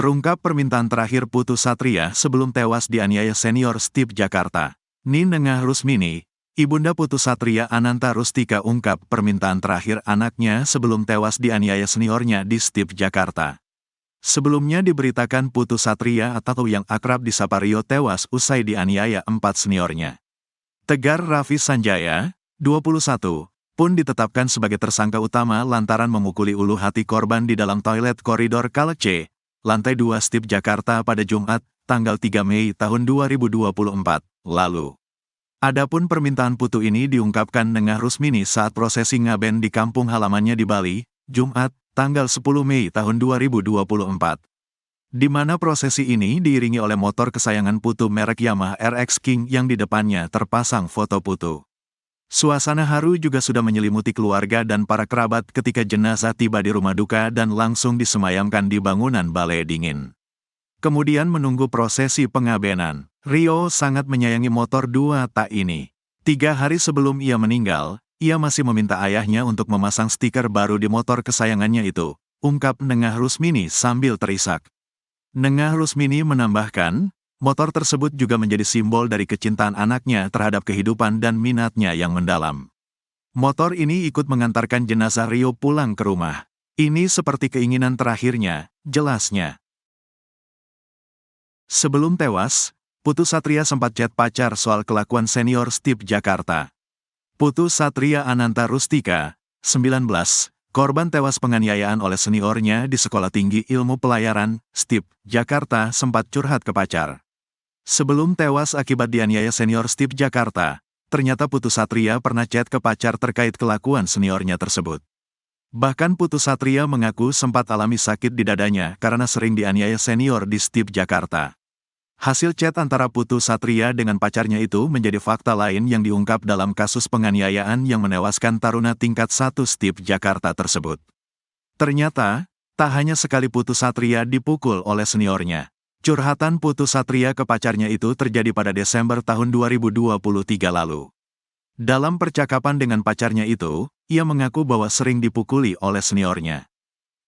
Terungkap permintaan terakhir Putu Satria sebelum tewas dianiaya senior Stip Jakarta. Nengah Rusmini, ibunda Putu Satria Ananta Rustika ungkap permintaan terakhir anaknya sebelum tewas dianiaya seniornya di Stip Jakarta. Sebelumnya diberitakan Putu Satria atau yang akrab disapa Rio tewas usai dianiaya 4 seniornya. Tegar Raffi Sanjaya, 21, pun ditetapkan sebagai tersangka utama lantaran memukuli ulu hati korban di dalam toilet koridor Kalek C, lantai 2 Stip Jakarta pada Jumat, tanggal 3 Mei tahun 2024, lalu. Adapun permintaan Putu ini diungkapkan Nengah Rusmini saat prosesi ngaben di kampung halamannya di Bali, Jumat, tanggal 10 Mei tahun 2024. Di mana prosesi ini diiringi oleh motor kesayangan Putu merek Yamaha RX King yang di depannya terpasang foto Putu. Suasana haru juga sudah menyelimuti keluarga dan para kerabat ketika jenazah tiba di rumah duka dan langsung disemayamkan di bangunan balai dingin. Kemudian menunggu prosesi pengabenan. Rio sangat menyayangi motor 2 tak ini. 3 hari sebelum ia meninggal, ia masih meminta ayahnya untuk memasang stiker baru di motor kesayangannya itu, ungkap Nengah Rusmini sambil terisak. Nengah Rusmini menambahkan, motor tersebut juga menjadi simbol dari kecintaan anaknya terhadap kehidupan dan minatnya yang mendalam. Motor ini ikut mengantarkan jenazah Rio pulang ke rumah. Ini seperti keinginan terakhirnya, jelasnya. Sebelum tewas, Putu Satria sempat chat pacar soal kelakuan senior Stip Jakarta. Putu Satria Ananta Rustika, 19, korban tewas penganiayaan oleh seniornya di Sekolah Tinggi Ilmu Pelayaran, Stip Jakarta sempat curhat ke pacar. Sebelum tewas akibat dianiaya senior Stip Jakarta, ternyata Putu Satria pernah chat ke pacar terkait kelakuan seniornya tersebut. Bahkan Putu Satria mengaku sempat alami sakit di dadanya karena sering dianiaya senior di Stip Jakarta. Hasil chat antara Putu Satria dengan pacarnya itu menjadi fakta lain yang diungkap dalam kasus penganiayaan yang menewaskan taruna tingkat 1 Stip Jakarta tersebut. Ternyata, tak hanya sekali Putu Satria dipukul oleh seniornya. Curhatan Putu Satria ke pacarnya itu terjadi pada Desember tahun 2023 lalu. Dalam percakapan dengan pacarnya itu, ia mengaku bahwa sering dipukuli oleh seniornya.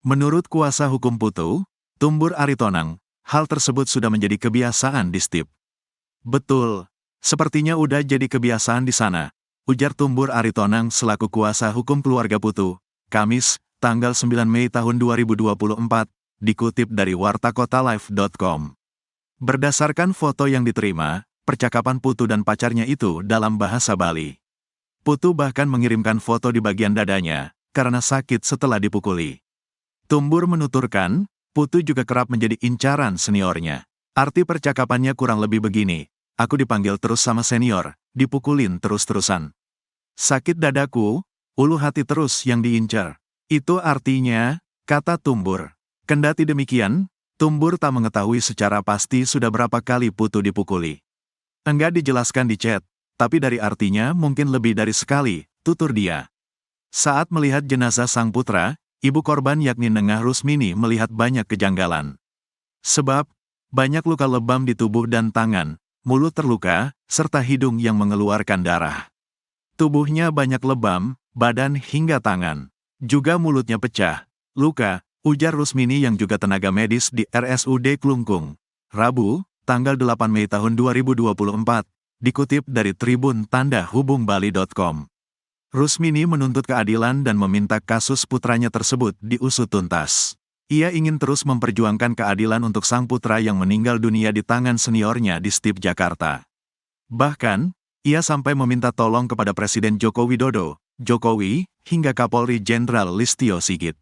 Menurut kuasa hukum Putu, Tumbur Aritonang, hal tersebut sudah menjadi kebiasaan di Stip. Betul, sepertinya udah jadi kebiasaan di sana, ujar Tumbur Aritonang selaku kuasa hukum keluarga Putu, Kamis, tanggal 9 Mei tahun 2024, dikutip dari wartakotalive.com. Berdasarkan foto yang diterima, percakapan Putu dan pacarnya itu dalam bahasa Bali. Putu bahkan mengirimkan foto di bagian dadanya, karena sakit setelah dipukuli. Tumbur menuturkan, Putu juga kerap menjadi incaran seniornya. Arti percakapannya kurang lebih begini, aku dipanggil terus sama senior, dipukulin terus-terusan. Sakit dadaku, ulu hati terus yang diincar. Itu artinya, kata Tumbur. Kendati demikian, Tumbur tak mengetahui secara pasti sudah berapa kali Putu dipukuli. Enggak dijelaskan di chat, tapi dari artinya mungkin lebih dari sekali, tutur dia. Saat melihat jenazah sang putra, ibu korban yakni Nengah Rusmini melihat banyak kejanggalan. Sebab, banyak luka lebam di tubuh dan tangan, mulut terluka, serta hidung yang mengeluarkan darah. Tubuhnya banyak lebam, badan hingga tangan. Juga mulutnya pecah, luka, ujar Rusmini yang juga tenaga medis di RSUD Klungkung. Rabu, tanggal 8 Mei tahun 2024, dikutip dari Tribun Tanda Hubung Bali.com. Rusmini menuntut keadilan dan meminta kasus putranya tersebut diusut tuntas. Ia ingin terus memperjuangkan keadilan untuk sang putra yang meninggal dunia di tangan seniornya di Stip Jakarta. Bahkan, ia sampai meminta tolong kepada Presiden Joko Widodo, Jokowi, hingga Kapolri Jenderal Listio Sigit.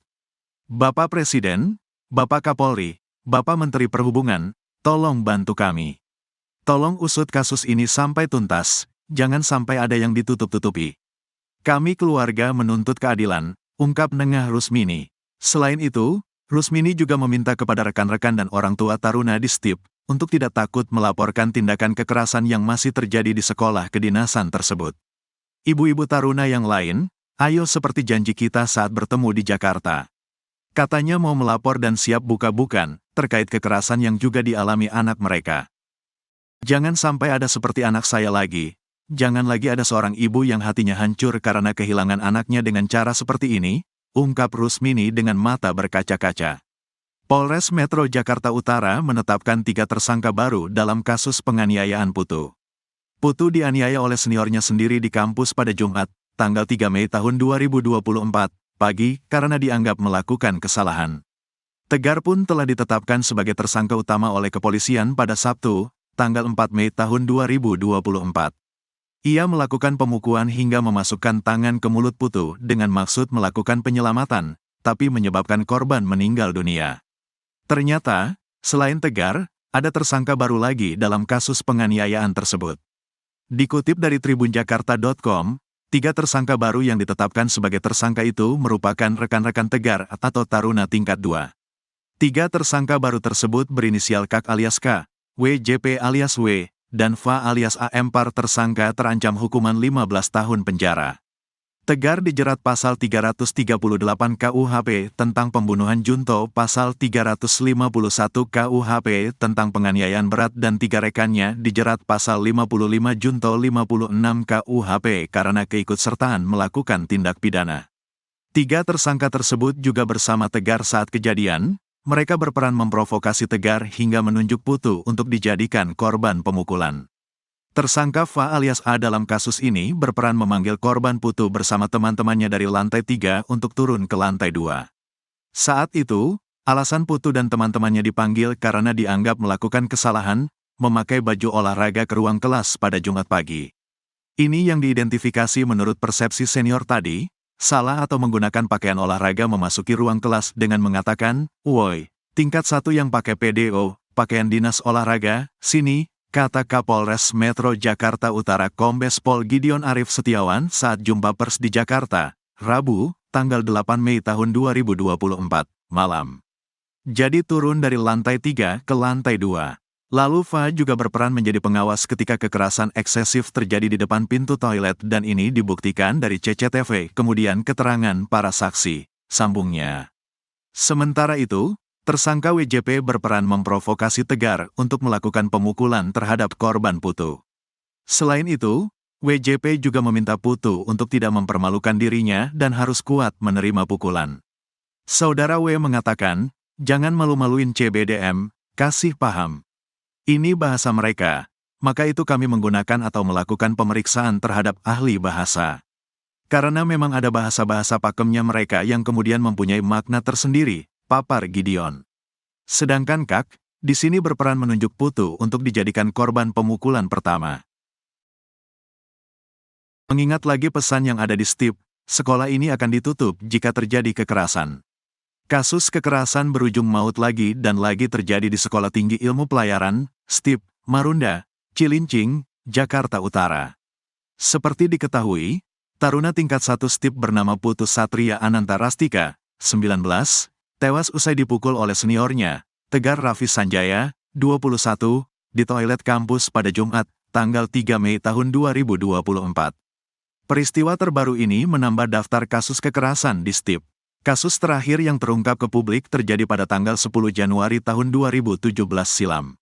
Bapak Presiden, Bapak Kapolri, Bapak Menteri Perhubungan, tolong bantu kami. Tolong usut kasus ini sampai tuntas, jangan sampai ada yang ditutup-tutupi. Kami keluarga menuntut keadilan, ungkap Nengah Rusmini. Selain itu, Rusmini juga meminta kepada rekan-rekan dan orang tua taruna di Stip, untuk tidak takut melaporkan tindakan kekerasan yang masih terjadi di sekolah kedinasan tersebut. Ibu-ibu taruna yang lain, ayo seperti janji kita saat bertemu di Jakarta. Katanya mau melapor dan siap buka-bukan, terkait kekerasan yang juga dialami anak mereka. Jangan sampai ada seperti anak saya lagi. Jangan lagi ada seorang ibu yang hatinya hancur karena kehilangan anaknya dengan cara seperti ini, ungkap Rusmini dengan mata berkaca-kaca. Polres Metro Jakarta Utara menetapkan 3 tersangka baru dalam kasus penganiayaan Putu. Putu dianiaya oleh seniornya sendiri di kampus pada Jumat, tanggal 3 Mei tahun 2024, pagi, karena dianggap melakukan kesalahan. Tegar pun telah ditetapkan sebagai tersangka utama oleh kepolisian pada Sabtu, tanggal 4 Mei tahun 2024. Ia melakukan pemukulan hingga memasukkan tangan ke mulut Putu dengan maksud melakukan penyelamatan, tapi menyebabkan korban meninggal dunia. Ternyata, selain Tegar, ada tersangka baru lagi dalam kasus penganiayaan tersebut. Dikutip dari tribunjakarta.com, 3 tersangka baru yang ditetapkan sebagai tersangka itu merupakan rekan-rekan Tegar atau taruna tingkat 2. 3 tersangka baru tersebut berinisial KAK alias K, WJP alias W, dan FA alias AM. Par tersangka terancam hukuman 15 tahun penjara. Tegar dijerat pasal 338 KUHP tentang pembunuhan junto, pasal 351 KUHP tentang penganiayaan berat, dan 3 rekannya dijerat pasal 55 junto 56 KUHP karena keikutsertaan melakukan tindak pidana. 3 tersangka tersebut juga bersama Tegar saat kejadian. Mereka berperan memprovokasi Tegar hingga menunjuk Putu untuk dijadikan korban pemukulan. Tersangka FA alias A dalam kasus ini berperan memanggil korban Putu bersama teman-temannya dari lantai 3 untuk turun ke lantai 2. Saat itu, alasan Putu dan teman-temannya dipanggil karena dianggap melakukan kesalahan, memakai baju olahraga ke ruang kelas pada Jumat pagi. Ini yang diidentifikasi menurut persepsi senior tadi, salah atau menggunakan pakaian olahraga memasuki ruang kelas dengan mengatakan, "Woi, tingkat 1 yang pakai PDO, pakaian dinas olahraga, sini," kata Kapolres Metro Jakarta Utara Kombes Pol Gideon Arif Setiawan saat jumpa pers di Jakarta, Rabu, tanggal 8 Mei tahun 2024, malam. Jadi turun dari lantai 3 ke lantai 2. Lalu FA juga berperan menjadi pengawas ketika kekerasan eksesif terjadi di depan pintu toilet dan ini dibuktikan dari CCTV, kemudian keterangan para saksi, sambungnya. Sementara itu, tersangka WJP berperan memprovokasi Tegar untuk melakukan pemukulan terhadap korban Putu. Selain itu, WJP juga meminta Putu untuk tidak mempermalukan dirinya dan harus kuat menerima pukulan. Saudara W mengatakan, "Jangan malu-maluin CBDM, kasih paham. Ini bahasa mereka, maka itu kami menggunakan atau melakukan pemeriksaan terhadap ahli bahasa. Karena memang ada bahasa-bahasa pakemnya mereka yang kemudian mempunyai makna tersendiri," papar Gideon. Sedangkan KAK, di sini berperan menunjuk Putu untuk dijadikan korban pemukulan pertama. Mengingat lagi pesan yang ada di STIP, sekolah ini akan ditutup jika terjadi kekerasan. Kasus kekerasan berujung maut lagi dan lagi terjadi di Sekolah Tinggi Ilmu Pelayaran, STIP, Marunda, Cilincing, Jakarta Utara. Seperti diketahui, taruna tingkat 1 STIP bernama Putu Satria Ananta Rastika, 19, tewas usai dipukul oleh seniornya, Tegar Raffi Sanjaya, 21, di toilet kampus pada Jumat, tanggal 3 Mei tahun 2024. Peristiwa terbaru ini menambah daftar kasus kekerasan di STIP. Kasus terakhir yang terungkap ke publik terjadi pada tanggal 10 Januari tahun 2017 silam.